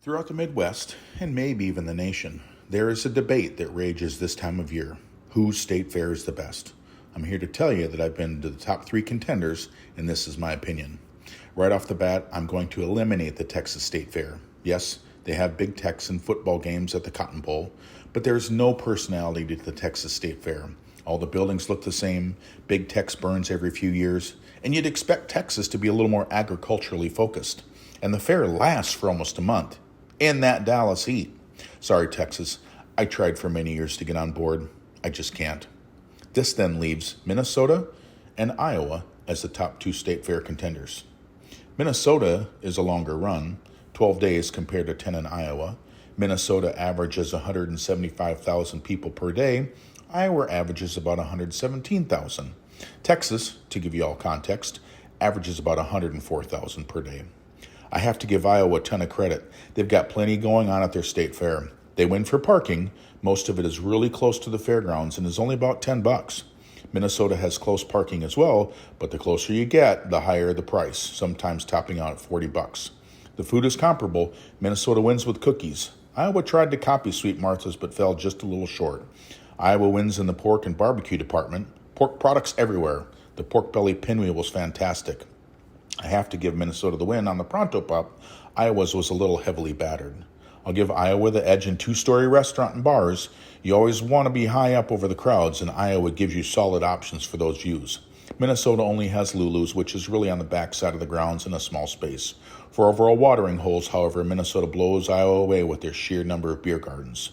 Throughout the Midwest, and maybe even the nation, there is a debate that rages this time of year. Whose state fair is the best? I'm here to tell you that I've been to the top 3 contenders, and this is my opinion. Right off the bat, I'm going to eliminate the Texas State Fair. Yes, they have big Texan football games at the Cotton Bowl, but there's no personality to the Texas State Fair. All the buildings look the same, Big Tex burns every few years, and you'd expect Texas to be a little more agriculturally focused. And the fair lasts for almost a month. In that Dallas heat. Sorry, Texas. I tried for many years to get on board. I just can't. This then leaves Minnesota and Iowa as the top 2 state fair contenders. Minnesota is a longer run, 12 days compared to 10 in Iowa. Minnesota averages 175,000 people per day. Iowa averages about 117,000. Texas, to give you all context, averages about 104,000 per day. I have to give Iowa a ton of credit. They've got plenty going on at their state fair. They win for parking. Most of it is really close to the fairgrounds and is only about $10. Minnesota has close parking as well, but the closer you get, the higher the price, sometimes topping out at $40. The food is comparable. Minnesota wins with cookies. Iowa tried to copy Sweet Martha's but fell just a little short. Iowa wins in the pork and barbecue department. Pork products everywhere. The pork belly pinwheel was fantastic. I have to give Minnesota the win on the Pronto Pup. Iowa's was a little heavily battered. I'll give Iowa the edge in 2-story restaurant and bars. You always want to be high up over the crowds, and Iowa gives you solid options for those views. Minnesota only has Lulu's, which is really on the back side of the grounds in a small space. For overall watering holes, however, Minnesota blows Iowa away with their sheer number of beer gardens.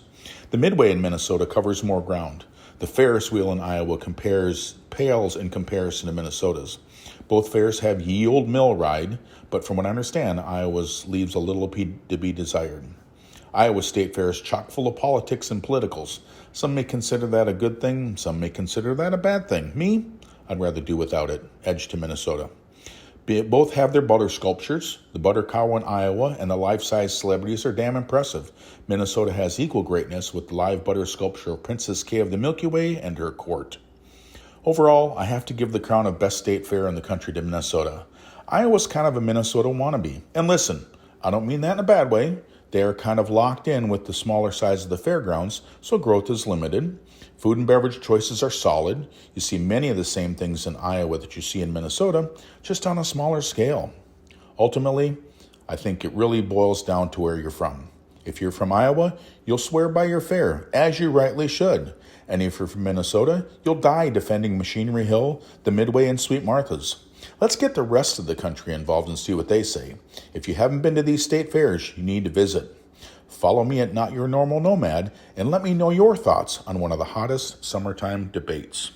The Midway in Minnesota covers more ground. The Ferris wheel in Iowa pales in comparison to Minnesota's. Both fairs have ye old mill ride, but from what I understand, Iowa's leaves a little to be desired. Iowa State Fair is chock full of politics and politicals. Some may consider that a good thing, some may consider that a bad thing. Me, I'd rather do without it. Edge to Minnesota. Both have their butter sculptures. The butter cow in Iowa and the life-size celebrities are damn impressive. Minnesota has equal greatness with the live butter sculpture of Princess Kay of the Milky Way and her court. Overall, I have to give the crown of best state fair in the country to Minnesota. Iowa's kind of a Minnesota wannabe. And listen, I don't mean that in a bad way. They are kind of locked in with the smaller size of the fairgrounds, so growth is limited. Food and beverage choices are solid. You see many of the same things in Iowa that you see in Minnesota, just on a smaller scale. Ultimately, I think it really boils down to where you're from. If you're from Iowa, you'll swear by your fair, as you rightly should. And if you're from Minnesota, you'll die defending Machinery Hill, the Midway, and Sweet Martha's. Let's get the rest of the country involved and see what they say. If you haven't been to these state fairs, you need to visit. Follow me at Not Your Normal Nomad and let me know your thoughts on one of the hottest summertime debates.